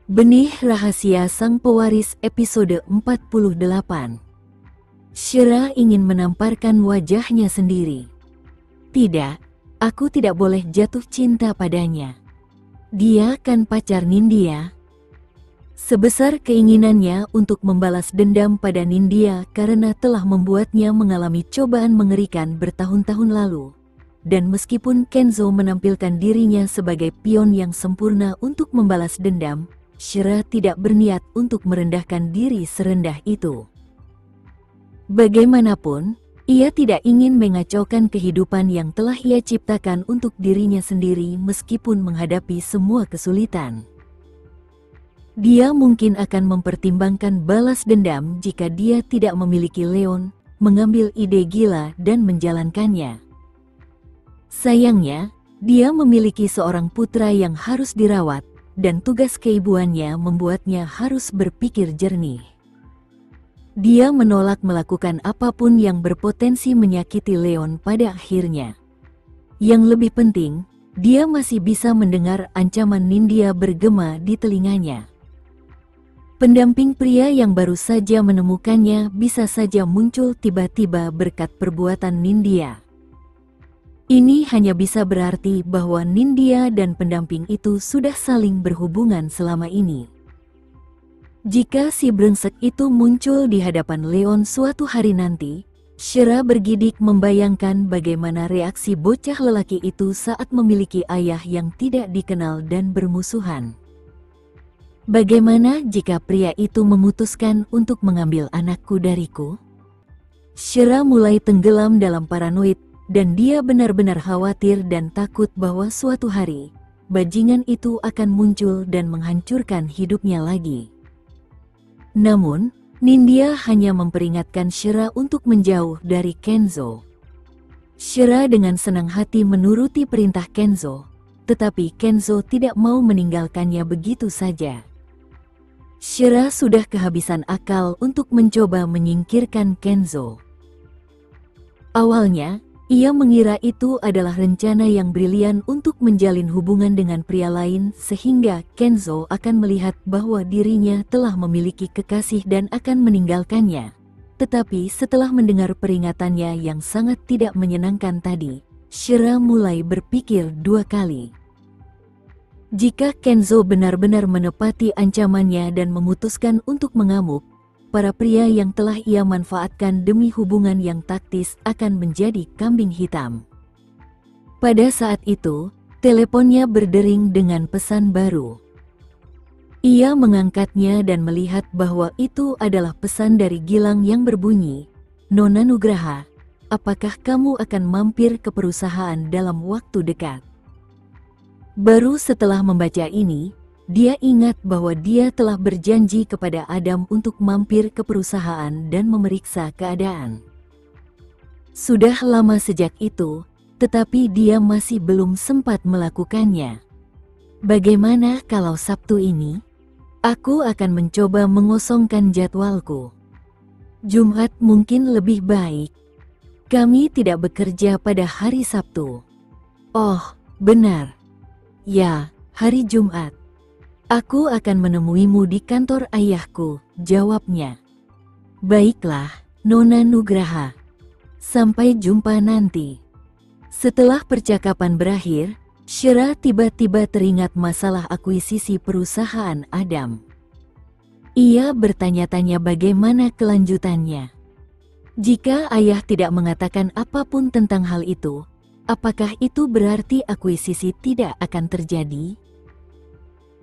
Benih Rahasia Sang Pewaris episode 48. Shira ingin menamparkan wajahnya sendiri. Tidak, aku tidak boleh jatuh cinta padanya. Dia kan pacar Nindya. Sebesar keinginannya untuk membalas dendam pada Nindya karena telah membuatnya mengalami cobaan mengerikan bertahun-tahun lalu. Dan meskipun Kenzo menampilkan dirinya sebagai pion yang sempurna untuk membalas dendam, Shira tidak berniat untuk merendahkan diri serendah itu. Bagaimanapun, ia tidak ingin mengacaukan kehidupan yang telah ia ciptakan untuk dirinya sendiri meskipun menghadapi semua kesulitan. Dia mungkin akan mempertimbangkan balas dendam jika dia tidak memiliki Leon, mengambil ide gila dan menjalankannya. Sayangnya, dia memiliki seorang putra yang harus dirawat, dan tugas keibuannya membuatnya harus berpikir jernih. Dia menolak melakukan apapun yang berpotensi menyakiti Leon pada akhirnya. Yang lebih penting, dia masih bisa mendengar ancaman Nindya bergema di telinganya. Pendamping pria yang baru saja menemukannya bisa saja muncul tiba-tiba berkat perbuatan Nindya. Ini hanya bisa berarti bahwa Nindya dan pendamping itu sudah saling berhubungan selama ini. Jika si brengsek itu muncul di hadapan Leon suatu hari nanti, Shira bergidik membayangkan bagaimana reaksi bocah lelaki itu saat memiliki ayah yang tidak dikenal dan bermusuhan. Bagaimana jika pria itu memutuskan untuk mengambil anakku dariku? Shira mulai tenggelam dalam paranoid, dan dia benar-benar khawatir dan takut bahwa suatu hari, bajingan itu akan muncul dan menghancurkan hidupnya lagi. Namun, Nindya hanya memperingatkan Shira untuk menjauh dari Kenzo. Shira dengan senang hati menuruti perintah Kenzo, tetapi Kenzo tidak mau meninggalkannya begitu saja. Shira sudah kehabisan akal untuk mencoba menyingkirkan Kenzo. Awalnya, ia mengira itu adalah rencana yang brilian untuk menjalin hubungan dengan pria lain sehingga Kenzo akan melihat bahwa dirinya telah memiliki kekasih dan akan meninggalkannya. Tetapi setelah mendengar peringatannya yang sangat tidak menyenangkan tadi, Shira mulai berpikir dua kali. Jika Kenzo benar-benar menepati ancamannya dan memutuskan untuk mengamuk, para pria yang telah ia manfaatkan demi hubungan yang taktis akan menjadi kambing hitam. Pada saat itu, teleponnya berdering dengan pesan baru. Ia mengangkatnya dan melihat bahwa itu adalah pesan dari Gilang yang berbunyi, "Nona Nugraha, apakah kamu akan mampir ke perusahaan dalam waktu dekat?" Baru setelah membaca ini, dia ingat bahwa dia telah berjanji kepada Adam untuk mampir ke perusahaan dan memeriksa keadaan. Sudah lama sejak itu, tetapi dia masih belum sempat melakukannya. Bagaimana kalau Sabtu ini? Aku akan mencoba mengosongkan jadwalku. Jumat mungkin lebih baik. Kami tidak bekerja pada hari Sabtu. Oh, benar. Ya, hari Jumat. Aku akan menemuimu di kantor ayahku, jawabnya. Baiklah, Nona Nugraha. Sampai jumpa nanti. Setelah percakapan berakhir, Shira tiba-tiba teringat masalah akuisisi perusahaan Adam. Ia bertanya-tanya bagaimana kelanjutannya. Jika ayah tidak mengatakan apapun tentang hal itu, apakah itu berarti akuisisi tidak akan terjadi?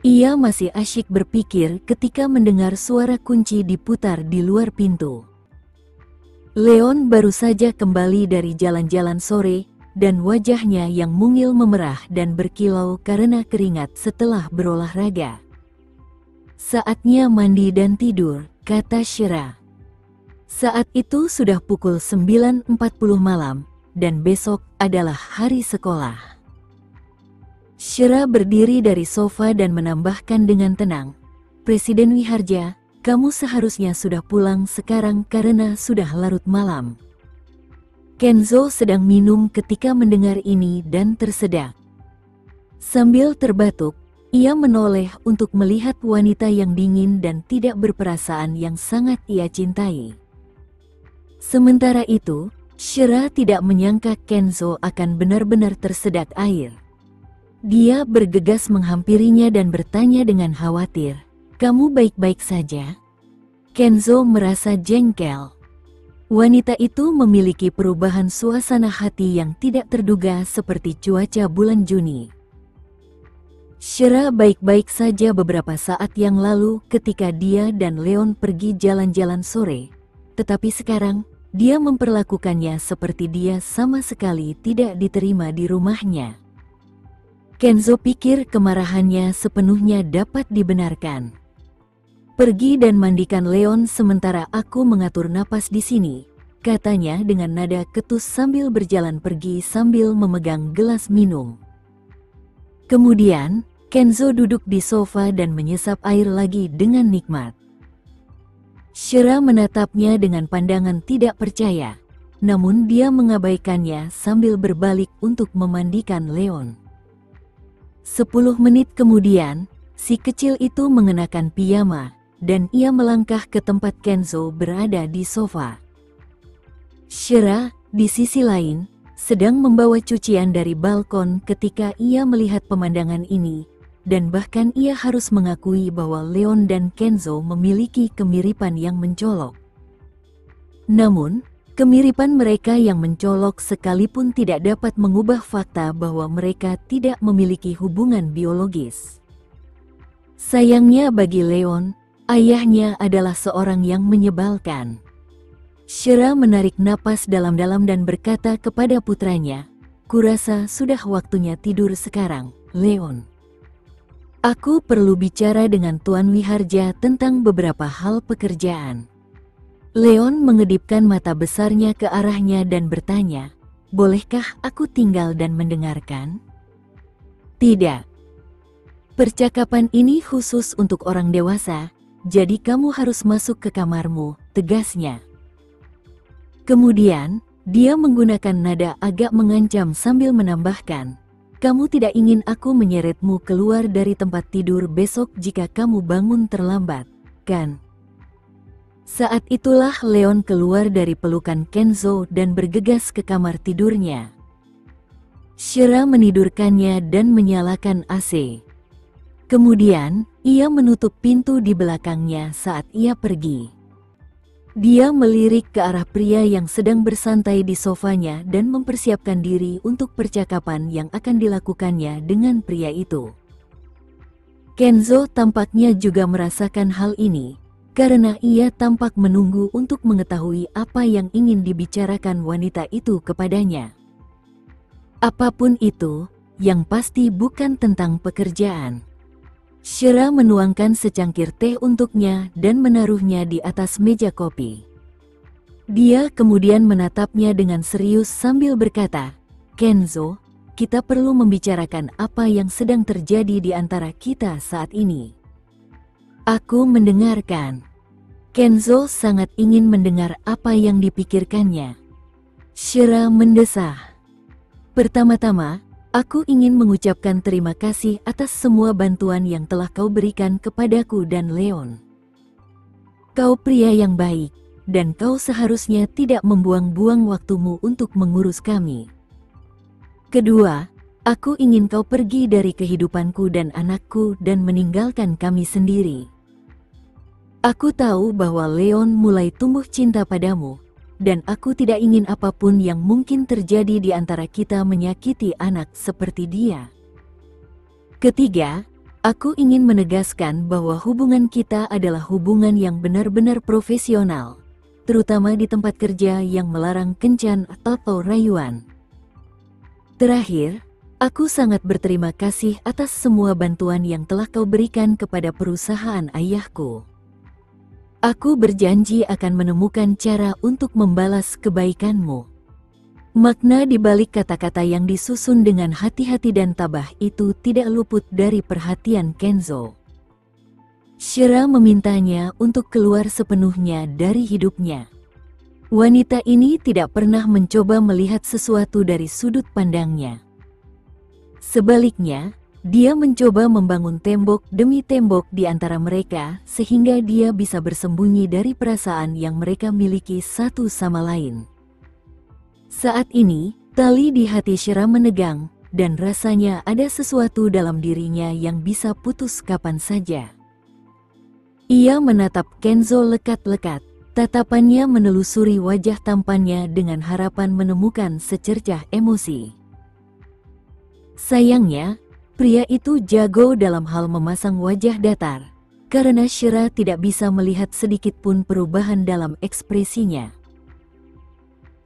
Ia masih asyik berpikir ketika mendengar suara kunci diputar di luar pintu. Leon baru saja kembali dari jalan-jalan sore, dan wajahnya yang mungil memerah dan berkilau karena keringat setelah berolahraga. Saatnya mandi dan tidur, kata Shira. Saat itu sudah pukul 9.40 malam, dan besok adalah hari sekolah. Shira berdiri dari sofa dan menambahkan dengan tenang, "Presiden Wiharja, kamu seharusnya sudah pulang sekarang karena sudah larut malam." Kenzo sedang minum ketika mendengar ini dan tersedak. Sambil terbatuk, Ia menoleh untuk melihat wanita yang dingin dan tidak berperasaan yang sangat ia cintai. Sementara itu, Shira tidak menyangka Kenzo akan benar-benar tersedak air. Dia bergegas menghampirinya dan bertanya dengan khawatir, "Kamu baik-baik saja?" Kenzo merasa jengkel. Wanita itu memiliki perubahan suasana hati yang tidak terduga seperti cuaca bulan Juni. Shira baik-baik saja beberapa saat yang lalu ketika dia dan Leon pergi jalan-jalan sore, tetapi sekarang dia memperlakukannya seperti dia sama sekali tidak diterima di rumahnya. Kenzo pikir kemarahannya sepenuhnya dapat dibenarkan. "Pergi dan mandikan Leon sementara aku mengatur napas di sini," katanya dengan nada ketus sambil berjalan pergi sambil memegang gelas minum. Kemudian, Kenzo duduk di sofa dan menyesap air lagi dengan nikmat. Shira menatapnya dengan pandangan tidak percaya, namun dia mengabaikannya sambil berbalik untuk memandikan Leon. 10 menit kemudian, si kecil itu mengenakan piyama, dan ia melangkah ke tempat Kenzo berada di sofa. Shira, di sisi lain, sedang membawa cucian dari balkon ketika ia melihat pemandangan ini, dan bahkan ia harus mengakui bahwa Leon dan Kenzo memiliki kemiripan yang mencolok. Namun, kemiripan mereka yang mencolok sekalipun tidak dapat mengubah fakta bahwa mereka tidak memiliki hubungan biologis. Sayangnya bagi Leon, ayahnya adalah seorang yang menyebalkan. Shira menarik napas dalam-dalam dan berkata kepada putranya, "Kurasa sudah waktunya tidur sekarang, Leon. Aku perlu bicara dengan Tuan Wiharja tentang beberapa hal pekerjaan." Leon mengedipkan mata besarnya ke arahnya dan bertanya, "Bolehkah aku tinggal dan mendengarkan?" "Tidak. Percakapan ini khusus untuk orang dewasa, jadi kamu harus masuk ke kamarmu," tegasnya. Kemudian, dia menggunakan nada agak mengancam sambil menambahkan, "Kamu tidak ingin aku menyeretmu keluar dari tempat tidur besok jika kamu bangun terlambat, kan?" Saat itulah Leon keluar dari pelukan Kenzo dan bergegas ke kamar tidurnya. Shira menidurkannya dan menyalakan AC. Kemudian, ia menutup pintu di belakangnya saat ia pergi. Dia melirik ke arah pria yang sedang bersantai di sofanya dan mempersiapkan diri untuk percakapan yang akan dilakukannya dengan pria itu. Kenzo tampaknya juga merasakan hal ini, karena ia tampak menunggu untuk mengetahui apa yang ingin dibicarakan wanita itu kepadanya. Apapun itu, yang pasti bukan tentang pekerjaan. Shira menuangkan secangkir teh untuknya dan menaruhnya di atas meja kopi. Dia kemudian menatapnya dengan serius sambil berkata, "Kenzo, kita perlu membicarakan apa yang sedang terjadi di antara kita saat ini." "Aku mendengarkan." Kenzo sangat ingin mendengar apa yang dipikirkannya. Shira mendesah. "Pertama-tama, aku ingin mengucapkan terima kasih atas semua bantuan yang telah kau berikan kepadaku dan Leon. Kau pria yang baik, dan kau seharusnya tidak membuang-buang waktumu untuk mengurus kami. Kedua, aku ingin kau pergi dari kehidupanku dan anakku dan meninggalkan kami sendiri. Aku tahu bahwa Leon mulai tumbuh cinta padamu, dan aku tidak ingin apapun yang mungkin terjadi di antara kita menyakiti anak seperti dia. Ketiga, aku ingin menegaskan bahwa hubungan kita adalah hubungan yang benar-benar profesional, terutama di tempat kerja yang melarang kencan atau rayuan. Terakhir, aku sangat berterima kasih atas semua bantuan yang telah kau berikan kepada perusahaan ayahku. Aku berjanji akan menemukan cara untuk membalas kebaikanmu." Makna di balik kata-kata yang disusun dengan hati-hati dan tabah itu tidak luput dari perhatian Kenzo. Shira memintanya untuk keluar sepenuhnya dari hidupnya. Wanita ini tidak pernah mencoba melihat sesuatu dari sudut pandangnya. Sebaliknya, Dia mencoba membangun tembok demi tembok di antara mereka sehingga dia bisa bersembunyi dari perasaan yang mereka miliki satu sama lain. Saat ini, tali di hati Shira menegang, dan rasanya ada sesuatu dalam dirinya yang bisa putus kapan saja. Ia menatap Kenzo lekat-lekat, tatapannya menelusuri wajah tampannya dengan harapan menemukan secercah emosi. Sayangnya, pria itu jago dalam hal memasang wajah datar, karena Shira tidak bisa melihat sedikit pun perubahan dalam ekspresinya.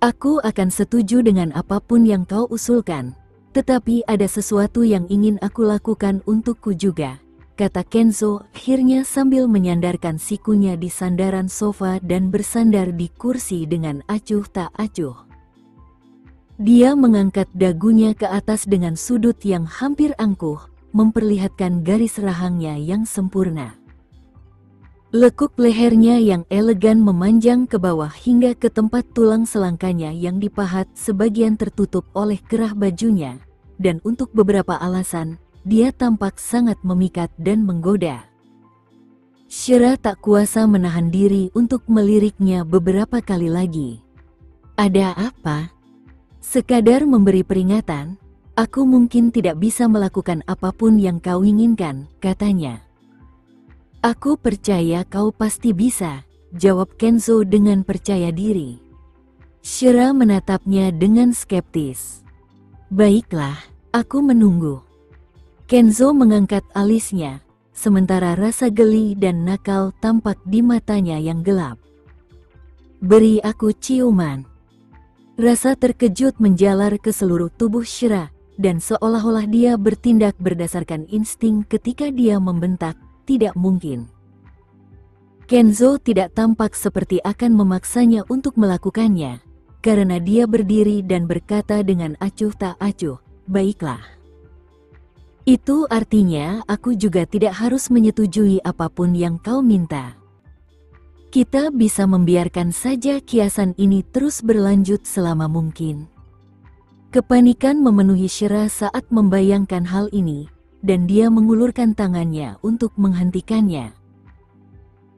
Aku akan setuju dengan apapun yang kau usulkan, tetapi ada sesuatu yang ingin aku lakukan untukku juga, kata Kenzo akhirnya sambil menyandarkan sikunya di sandaran sofa dan bersandar di kursi dengan acuh tak acuh. Dia mengangkat dagunya ke atas dengan sudut yang hampir angkuh, memperlihatkan garis rahangnya yang sempurna. Lekuk lehernya yang elegan memanjang ke bawah hingga ke tempat tulang selangkanya yang dipahat sebagian tertutup oleh kerah bajunya, dan untuk beberapa alasan, dia tampak sangat memikat dan menggoda. Shira tak kuasa menahan diri untuk meliriknya beberapa kali lagi. Ada apa? Sekadar memberi peringatan, aku mungkin tidak bisa melakukan apapun yang kau inginkan, katanya. Aku percaya kau pasti bisa, jawab Kenzo dengan percaya diri. Shira menatapnya dengan skeptis. Baiklah, aku menunggu. Kenzo mengangkat alisnya, sementara rasa geli dan nakal tampak di matanya yang gelap. Beri aku ciuman. Rasa terkejut menjalar ke seluruh tubuh Shira, dan seolah-olah dia bertindak berdasarkan insting ketika dia membentak, tidak mungkin. Kenzo tidak tampak seperti akan memaksanya untuk melakukannya, karena dia berdiri dan berkata dengan acuh tak acuh, baiklah. Itu artinya aku juga tidak harus menyetujui apapun yang kau minta. Kita bisa membiarkan saja kiasan ini terus berlanjut selama mungkin. Kepanikan memenuhi Shira saat membayangkan hal ini, dan dia mengulurkan tangannya untuk menghentikannya.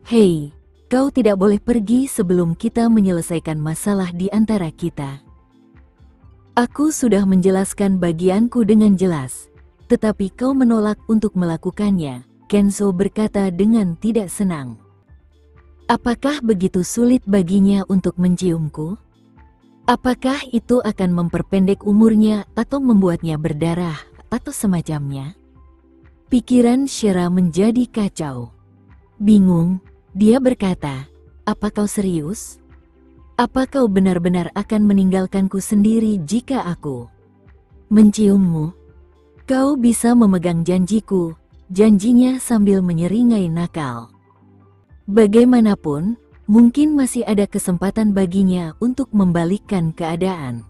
Hei, kau tidak boleh pergi sebelum kita menyelesaikan masalah di antara kita. Aku sudah menjelaskan bagianku dengan jelas, tetapi kau menolak untuk melakukannya, Kenzo berkata dengan tidak senang. Apakah begitu sulit baginya untuk menciumku? Apakah itu akan memperpendek umurnya atau membuatnya berdarah atau semacamnya? Pikiran Shira menjadi kacau. Bingung, dia berkata, apa kau serius? Apa kau benar-benar akan meninggalkanku sendiri jika aku menciummu? Kau bisa memegang janjiku, janjinya sambil menyeringai nakal. Bagaimanapun, mungkin masih ada kesempatan baginya untuk membalikkan keadaan.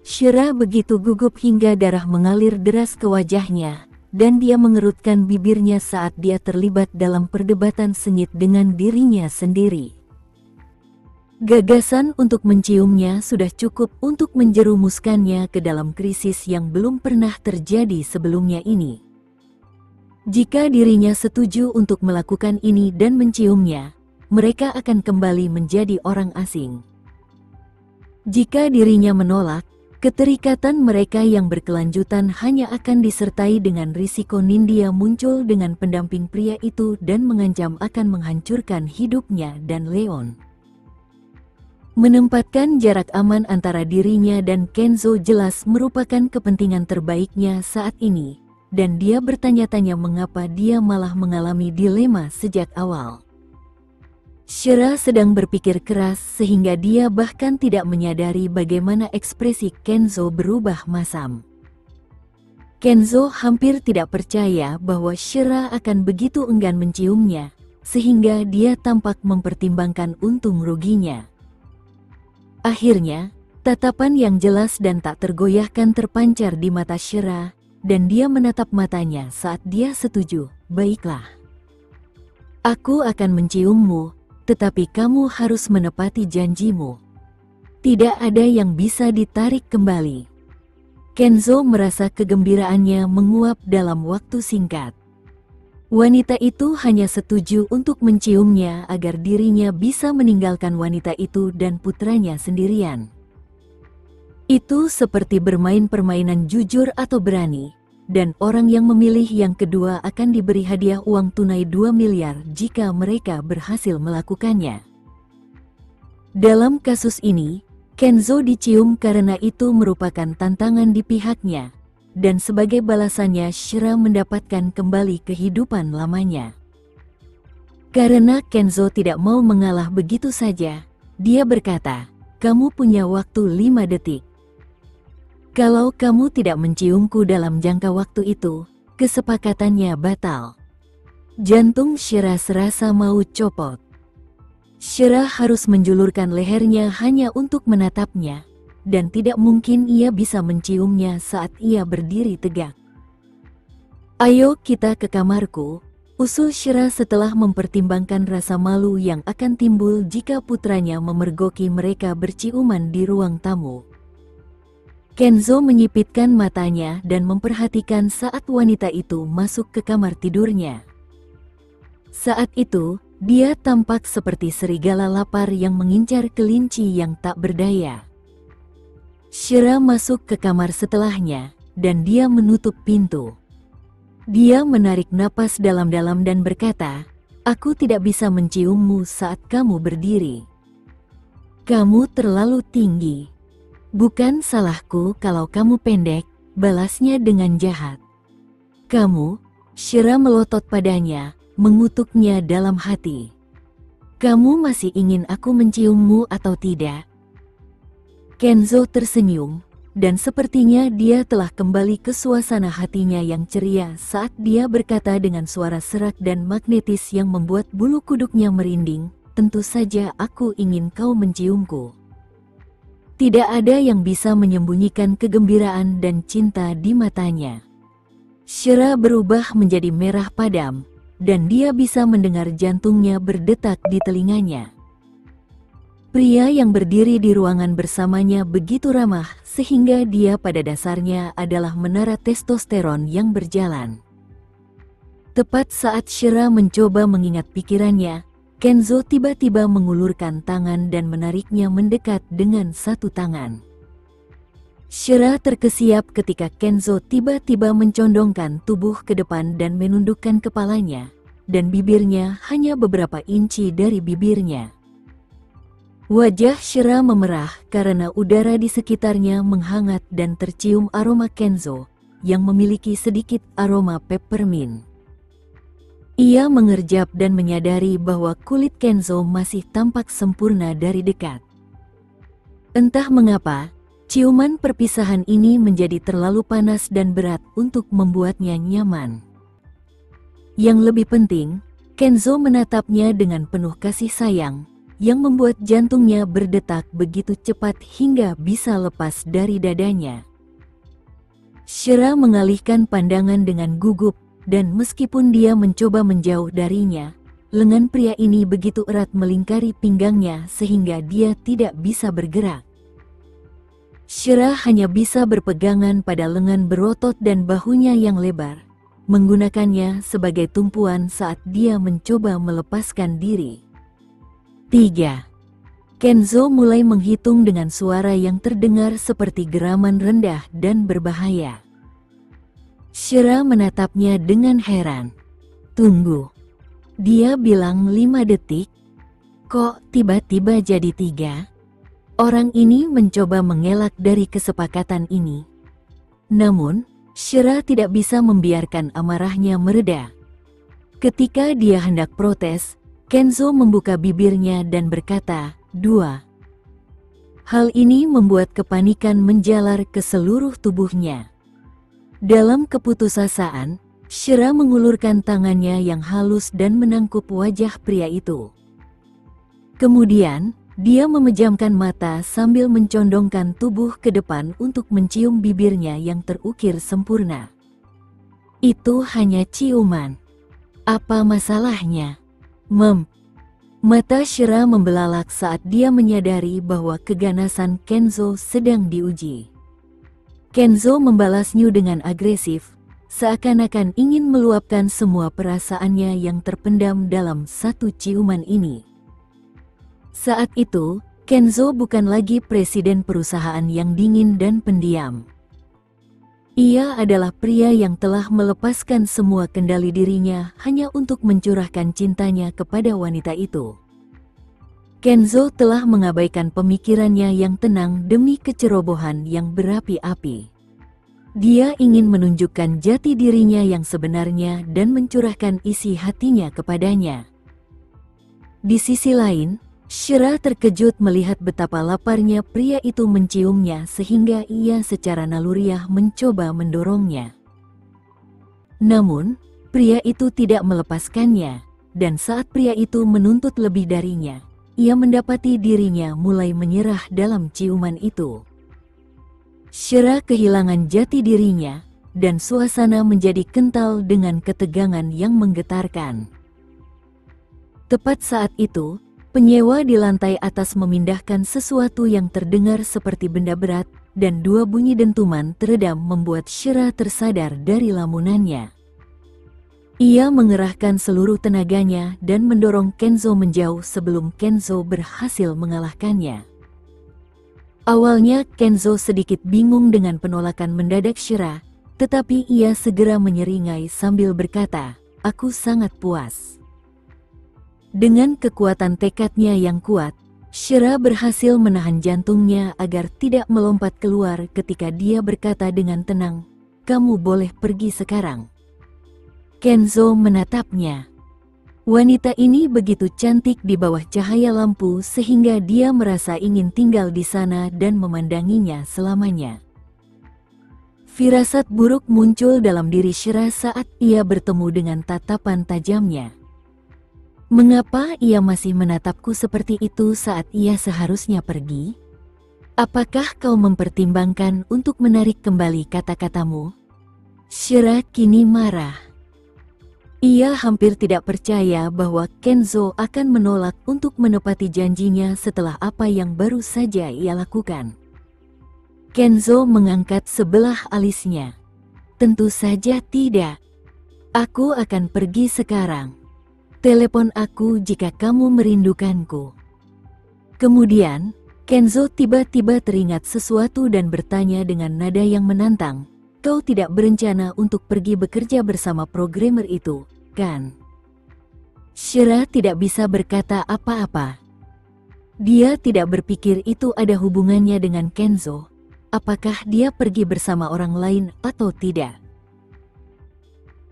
Shira begitu gugup hingga darah mengalir deras ke wajahnya, dan dia mengerutkan bibirnya saat dia terlibat dalam perdebatan sengit dengan dirinya sendiri. Gagasan untuk menciumnya sudah cukup untuk menjerumuskannya ke dalam krisis yang belum pernah terjadi sebelumnya ini. Jika dirinya setuju untuk melakukan ini dan menciumnya, mereka akan kembali menjadi orang asing. Jika dirinya menolak, keterikatan mereka yang berkelanjutan hanya akan disertai dengan risiko Nindya muncul dengan pendamping pria itu dan mengancam akan menghancurkan hidupnya dan Leon. Menempatkan jarak aman antara dirinya dan Kenzo jelas merupakan kepentingan terbaiknya saat ini. Dan dia bertanya-tanya mengapa dia malah mengalami dilema sejak awal. Shira sedang berpikir keras sehingga dia bahkan tidak menyadari bagaimana ekspresi Kenzo berubah masam. Kenzo hampir tidak percaya bahwa Shira akan begitu enggan menciumnya, sehingga dia tampak mempertimbangkan untung ruginya. Akhirnya, tatapan yang jelas dan tak tergoyahkan terpancar di mata Shira, dan dia menatap matanya saat dia setuju, baiklah. Aku akan menciummu, tetapi kamu harus menepati janjimu. Tidak ada yang bisa ditarik kembali. Kenzo merasa kegembiraannya menguap dalam waktu singkat. Wanita itu hanya setuju untuk menciumnya agar dirinya bisa meninggalkan wanita itu dan putranya sendirian. Itu seperti bermain permainan jujur atau berani, dan orang yang memilih yang kedua akan diberi hadiah uang tunai 2 miliar jika mereka berhasil melakukannya. Dalam kasus ini, Kenzo dicium karena itu merupakan tantangan di pihaknya. Dan sebagai balasannya Shira mendapatkan kembali kehidupan lamanya. Karena Kenzo tidak mau mengalah begitu saja, dia berkata, "Kamu punya waktu 5 detik. Kalau kamu tidak menciumku dalam jangka waktu itu, kesepakatannya batal." Jantung Shira serasa mau copot. Shira harus menjulurkan lehernya hanya untuk menatapnya. Dan tidak mungkin ia bisa menciumnya saat ia berdiri tegak. "Ayo kita ke kamarku," usul Shira setelah mempertimbangkan rasa malu yang akan timbul jika putranya memergoki mereka berciuman di ruang tamu. Kenzo menyipitkan matanya dan memperhatikan saat wanita itu masuk ke kamar tidurnya. Saat itu, dia tampak seperti serigala lapar yang mengincar kelinci yang tak berdaya. Shira masuk ke kamar setelahnya, dan dia menutup pintu. Dia menarik napas dalam-dalam dan berkata, "Aku tidak bisa menciummu saat kamu berdiri. Kamu terlalu tinggi. Bukan salahku kalau kamu pendek," balasnya dengan jahat. "Kamu," Shira melotot padanya, mengutuknya dalam hati. "Kamu masih ingin aku menciummu atau tidak?" Kenzo tersenyum, dan sepertinya dia telah kembali ke suasana hatinya yang ceria saat dia berkata dengan suara serak dan magnetis yang membuat bulu kuduknya merinding, "Tentu saja aku ingin kau menciumku." Tidak ada yang bisa menyembunyikan kegembiraan dan cinta di matanya. Shira berubah menjadi merah padam, dan dia bisa mendengar jantungnya berdetak di telinganya. Pria yang berdiri di ruangan bersamanya begitu ramah sehingga dia pada dasarnya adalah menara testosteron yang berjalan. Tepat saat Shira mencoba mengingat pikirannya, Kenzo tiba-tiba mengulurkan tangan dan menariknya mendekat dengan satu tangan. Shira terkesiap ketika Kenzo tiba-tiba mencondongkan tubuh ke depan dan menundukkan kepalanya, dan bibirnya hanya beberapa inci dari bibirnya. Wajah Shira memerah karena udara di sekitarnya menghangat dan tercium aroma Kenzo yang memiliki sedikit aroma peppermint. Ia mengerjap dan menyadari bahwa kulit Kenzo masih tampak sempurna dari dekat. Entah mengapa, ciuman perpisahan ini menjadi terlalu panas dan berat untuk membuatnya nyaman. Yang lebih penting, Kenzo menatapnya dengan penuh kasih sayang, yang membuat jantungnya berdetak begitu cepat hingga bisa lepas dari dadanya. Shira mengalihkan pandangan dengan gugup, dan meskipun dia mencoba menjauh darinya, lengan pria ini begitu erat melingkari pinggangnya sehingga dia tidak bisa bergerak. Shira hanya bisa berpegangan pada lengan berotot dan bahunya yang lebar, menggunakannya sebagai tumpuan saat dia mencoba melepaskan diri. 3. Kenzo mulai menghitung dengan suara yang terdengar seperti geraman rendah dan berbahaya. Shira menatapnya dengan heran. "Tunggu." Dia bilang 5 detik. Kok tiba-tiba jadi 3? Orang ini mencoba mengelak dari kesepakatan ini. Namun, Shira tidak bisa membiarkan amarahnya mereda. Ketika dia hendak protes, Kenzo membuka bibirnya dan berkata, 2. Hal ini membuat kepanikan menjalar ke seluruh tubuhnya. Dalam keputusasaan, Shira mengulurkan tangannya yang halus dan menangkup wajah pria itu. Kemudian, dia memejamkan mata sambil mencondongkan tubuh ke depan untuk mencium bibirnya yang terukir sempurna. "Itu hanya ciuman. Apa masalahnya?" Mata Shira membelalak saat dia menyadari bahwa keganasan Kenzo sedang diuji. Kenzo membalas Nyu dengan agresif, seakan-akan ingin meluapkan semua perasaannya yang terpendam dalam satu ciuman ini. Saat itu, Kenzo bukan lagi presiden perusahaan yang dingin dan pendiam. Ia adalah pria yang telah melepaskan semua kendali dirinya hanya untuk mencurahkan cintanya kepada wanita itu. Kenzo telah mengabaikan pemikirannya yang tenang demi kecerobohan yang berapi-api. Dia ingin menunjukkan jati dirinya yang sebenarnya dan mencurahkan isi hatinya kepadanya. Di sisi lain, Shira terkejut melihat betapa laparnya pria itu menciumnya sehingga ia secara naluriah mencoba mendorongnya. Namun, pria itu tidak melepaskannya, dan saat pria itu menuntut lebih darinya, ia mendapati dirinya mulai menyerah dalam ciuman itu. Shira kehilangan jati dirinya, dan suasana menjadi kental dengan ketegangan yang menggetarkan. Tepat saat itu, penyewa di lantai atas memindahkan sesuatu yang terdengar seperti benda berat, dan dua bunyi dentuman teredam membuat Shira tersadar dari lamunannya. Ia mengerahkan seluruh tenaganya dan mendorong Kenzo menjauh sebelum Kenzo berhasil mengalahkannya. Awalnya Kenzo sedikit bingung dengan penolakan mendadak Shira, tetapi ia segera menyeringai sambil berkata, "Aku sangat puas." Dengan kekuatan tekadnya yang kuat, Shira berhasil menahan jantungnya agar tidak melompat keluar ketika dia berkata dengan tenang, "Kamu boleh pergi sekarang." Kenzo menatapnya. Wanita ini begitu cantik di bawah cahaya lampu sehingga dia merasa ingin tinggal di sana dan memandanginya selamanya. Firasat buruk muncul dalam diri Shira saat ia bertemu dengan tatapan tajamnya. Mengapa ia masih menatapku seperti itu saat ia seharusnya pergi? Apakah kau mempertimbangkan untuk menarik kembali kata-katamu? Shira kini marah. Ia hampir tidak percaya bahwa Kenzo akan menolak untuk menepati janjinya setelah apa yang baru saja ia lakukan. Kenzo mengangkat sebelah alisnya. "Tentu saja tidak. Aku akan pergi sekarang. Telepon aku jika kamu merindukanku." Kemudian, Kenzo tiba-tiba teringat sesuatu dan bertanya dengan nada yang menantang, "Kau tidak berencana untuk pergi bekerja bersama programmer itu, kan?" Shira tidak bisa berkata apa-apa. Dia tidak berpikir itu ada hubungannya dengan Kenzo. Apakah dia pergi bersama orang lain atau tidak?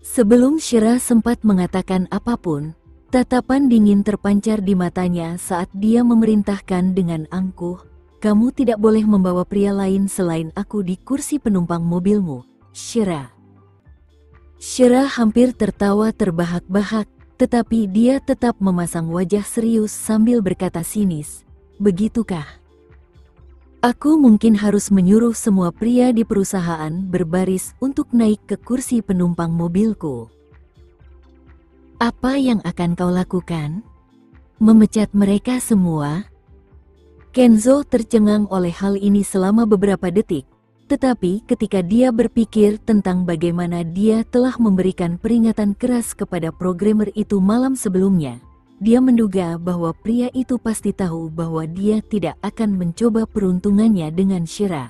Sebelum Shira sempat mengatakan apapun, tatapan dingin terpancar di matanya saat dia memerintahkan dengan angkuh, "Kamu tidak boleh membawa pria lain selain aku di kursi penumpang mobilmu, Shira." Shira hampir tertawa terbahak-bahak, tetapi dia tetap memasang wajah serius sambil berkata sinis, "Begitukah? Aku mungkin harus menyuruh semua pria di perusahaan berbaris untuk naik ke kursi penumpang mobilku." "Apa yang akan kau lakukan? Memecat mereka semua?" Kenzo tercengang oleh hal ini selama beberapa detik, tetapi ketika dia berpikir tentang bagaimana dia telah memberikan peringatan keras kepada programmer itu malam sebelumnya, dia menduga bahwa pria itu pasti tahu bahwa dia tidak akan mencoba peruntungannya dengan Shira.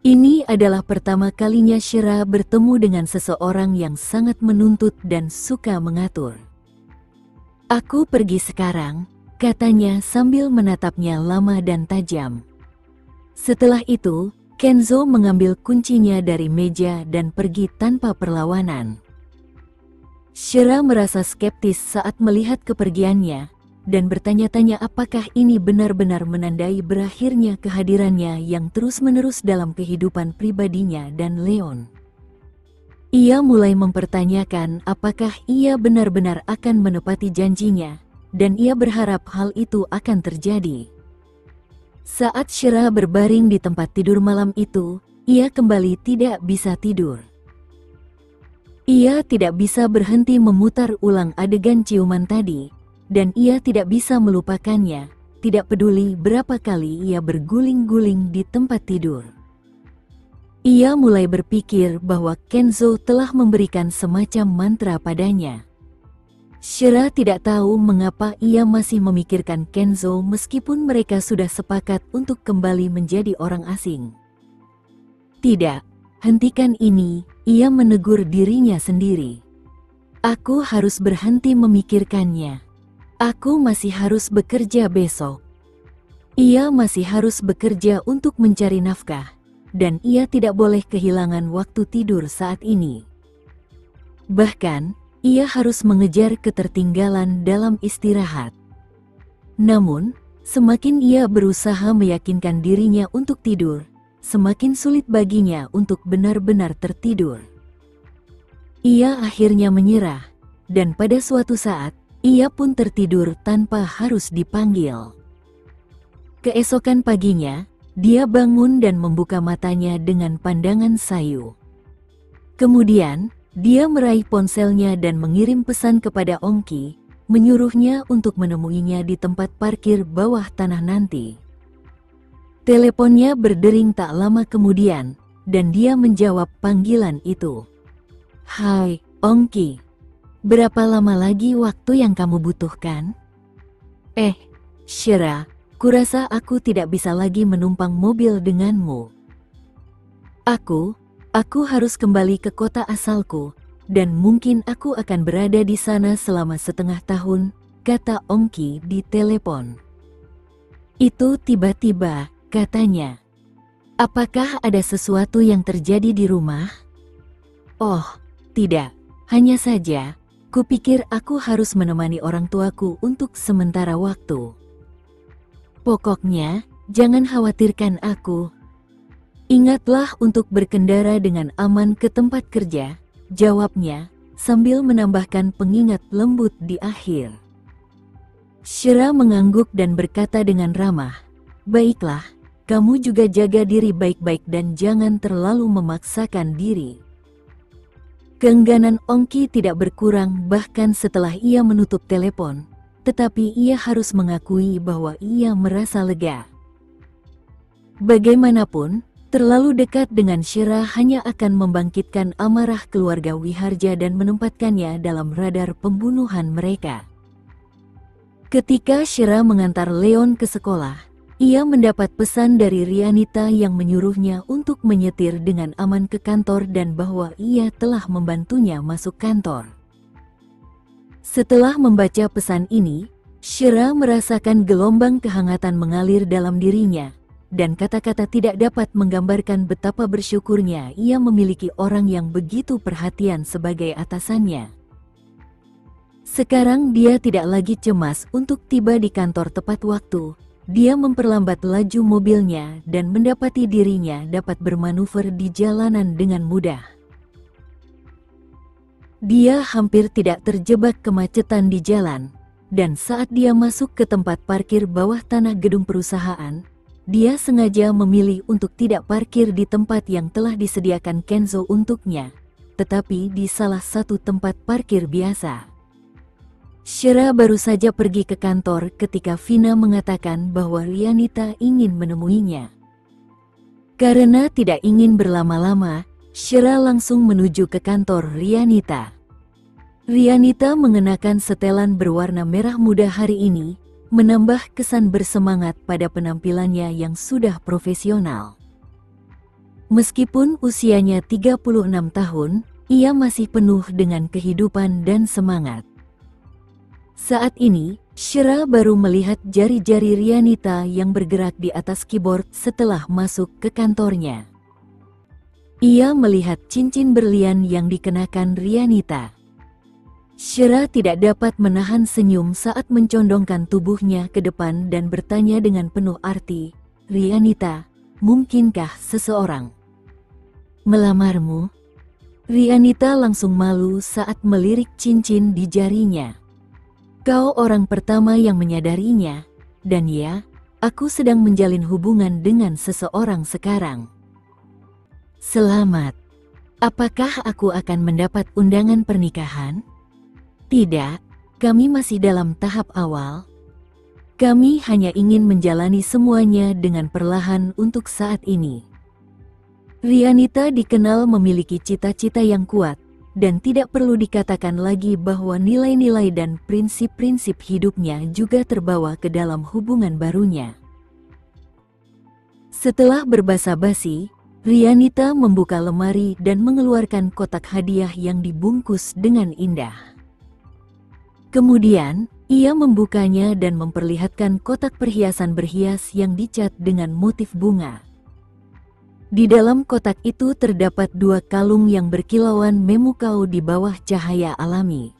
Ini adalah pertama kalinya Shira bertemu dengan seseorang yang sangat menuntut dan suka mengatur. "Aku pergi sekarang," katanya sambil menatapnya lama dan tajam. Setelah itu, Kenzo mengambil kuncinya dari meja dan pergi tanpa perlawanan. Shira merasa skeptis saat melihat kepergiannya, dan bertanya-tanya apakah ini benar-benar menandai berakhirnya kehadirannya yang terus-menerus dalam kehidupan pribadinya dan Leon. Ia mulai mempertanyakan apakah ia benar-benar akan menepati janjinya, dan ia berharap hal itu akan terjadi. Saat Shira berbaring di tempat tidur malam itu, ia kembali tidak bisa tidur. Ia tidak bisa berhenti memutar ulang adegan ciuman tadi, dan ia tidak bisa melupakannya, tidak peduli berapa kali ia berguling-guling di tempat tidur. Ia mulai berpikir bahwa Kenzo telah memberikan semacam mantra padanya. Shira tidak tahu mengapa ia masih memikirkan Kenzo meskipun mereka sudah sepakat untuk kembali menjadi orang asing. Tidak, hentikan ini, ia menegur dirinya sendiri. Aku harus berhenti memikirkannya. Aku masih harus bekerja besok. Ia masih harus bekerja untuk mencari nafkah, dan ia tidak boleh kehilangan waktu tidur saat ini. Bahkan, ia harus mengejar ketertinggalan dalam istirahat. Namun, semakin ia berusaha meyakinkan dirinya untuk tidur, semakin sulit baginya untuk benar-benar tertidur. Ia akhirnya menyerah, dan pada suatu saat, ia pun tertidur tanpa harus dipanggil. Keesokan paginya, dia bangun dan membuka matanya dengan pandangan sayu. Kemudian, dia meraih ponselnya dan mengirim pesan kepada Ongki, menyuruhnya untuk menemuinya di tempat parkir bawah tanah nanti. Teleponnya berdering tak lama kemudian, dan dia menjawab panggilan itu. Hai, Ongki. Berapa lama lagi waktu yang kamu butuhkan? Shira, kurasa aku tidak bisa lagi menumpang mobil denganmu. Aku harus kembali ke kota asalku, dan mungkin aku akan berada di sana selama setengah tahun, kata Ongki di telepon. Itu tiba-tiba, katanya. Apakah ada sesuatu yang terjadi di rumah? Oh, tidak. Hanya saja, kupikir aku harus menemani orang tuaku untuk sementara waktu. Pokoknya, jangan khawatirkan aku. Ingatlah untuk berkendara dengan aman ke tempat kerja, jawabnya, sambil menambahkan pengingat lembut di akhir. Shira mengangguk dan berkata dengan ramah, baiklah, kamu juga jaga diri baik-baik dan jangan terlalu memaksakan diri. Keengganan Ongki tidak berkurang bahkan setelah ia menutup telepon, tetapi ia harus mengakui bahwa ia merasa lega. Bagaimanapun, terlalu dekat dengan Shira hanya akan membangkitkan amarah keluarga Wiharja dan menempatkannya dalam radar pembunuhan mereka. Ketika Shira mengantar Leon ke sekolah, ia mendapat pesan dari Rianita yang menyuruhnya untuk menyetir dengan aman ke kantor dan bahwa ia telah membantunya masuk kantor. Setelah membaca pesan ini, Shira merasakan gelombang kehangatan mengalir dalam dirinya, dan kata-kata tidak dapat menggambarkan betapa bersyukurnya ia memiliki orang yang begitu perhatian sebagai atasannya. Sekarang dia tidak lagi cemas untuk tiba di kantor tepat waktu. Dia memperlambat laju mobilnya dan mendapati dirinya dapat bermanuver di jalanan dengan mudah. Dia hampir tidak terjebak kemacetan di jalan, dan saat dia masuk ke tempat parkir bawah tanah gedung perusahaan, dia sengaja memilih untuk tidak parkir di tempat yang telah disediakan Kenzo untuknya, tetapi di salah satu tempat parkir biasa. Shira baru saja pergi ke kantor ketika Vina mengatakan bahwa Rianita ingin menemuinya. Karena tidak ingin berlama-lama, Shira langsung menuju ke kantor Rianita. Rianita mengenakan setelan berwarna merah muda hari ini, menambah kesan bersemangat pada penampilannya yang sudah profesional. Meskipun usianya 36 tahun, ia masih penuh dengan kehidupan dan semangat. Saat ini, Shira baru melihat jari-jari Rianita yang bergerak di atas keyboard setelah masuk ke kantornya. Ia melihat cincin berlian yang dikenakan Rianita. Shira tidak dapat menahan senyum saat mencondongkan tubuhnya ke depan dan bertanya dengan penuh arti, Rianita, mungkinkah seseorang melamarmu? Rianita langsung malu saat melirik cincin di jarinya. Kau orang pertama yang menyadarinya, dan ya, aku sedang menjalin hubungan dengan seseorang sekarang. Selamat. Apakah aku akan mendapat undangan pernikahan? Tidak, kami masih dalam tahap awal. Kami hanya ingin menjalani semuanya dengan perlahan untuk saat ini. Rianita dikenal memiliki cita-cita yang kuat, dan tidak perlu dikatakan lagi bahwa nilai-nilai dan prinsip-prinsip hidupnya juga terbawa ke dalam hubungan barunya. Setelah berbasa-basi, Rianita membuka lemari dan mengeluarkan kotak hadiah yang dibungkus dengan indah. Kemudian, ia membukanya dan memperlihatkan kotak perhiasan berhias yang dicat dengan motif bunga. Di dalam kotak itu terdapat 2 kalung yang berkilauan memukau di bawah cahaya alami.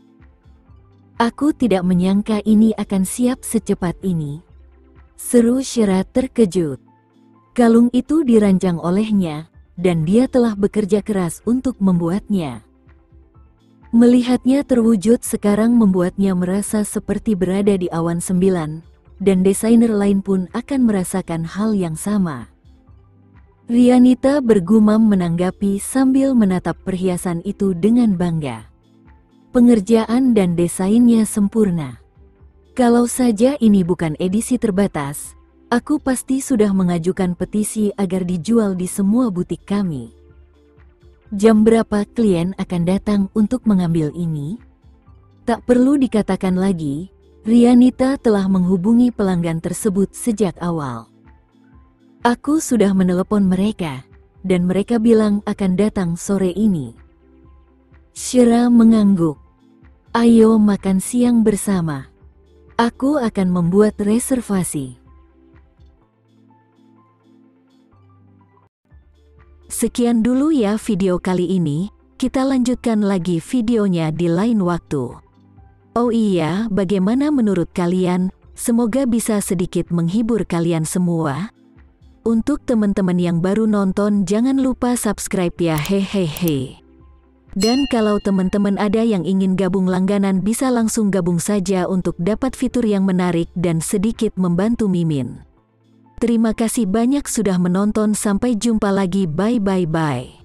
"Aku tidak menyangka ini akan siap secepat ini," seru Shira terkejut. Kalung itu dirancang olehnya, dan dia telah bekerja keras untuk membuatnya. Melihatnya terwujud sekarang membuatnya merasa seperti berada di awan 9, dan desainer lain pun akan merasakan hal yang sama. Rianita bergumam menanggapi sambil menatap perhiasan itu dengan bangga. Pengerjaan dan desainnya sempurna. "Kalau saja ini bukan edisi terbatas, aku pasti sudah mengajukan petisi agar dijual di semua butik kami." Jam berapa klien akan datang untuk mengambil ini? Tak perlu dikatakan lagi, Rianita telah menghubungi pelanggan tersebut sejak awal. "Aku sudah menelepon mereka, dan mereka bilang akan datang sore ini." Shira mengangguk. "Ayo makan siang bersama. Aku akan membuat reservasi." Sekian dulu ya video kali ini, kita lanjutkan lagi videonya di lain waktu. Oh iya, bagaimana menurut kalian? Semoga bisa sedikit menghibur kalian semua. Untuk teman-teman yang baru nonton, jangan lupa subscribe ya, hehehe. Dan kalau teman-teman ada yang ingin gabung langganan, bisa langsung gabung saja untuk dapat fitur yang menarik dan sedikit membantu Mimin. Terima kasih banyak sudah menonton, sampai jumpa lagi, bye.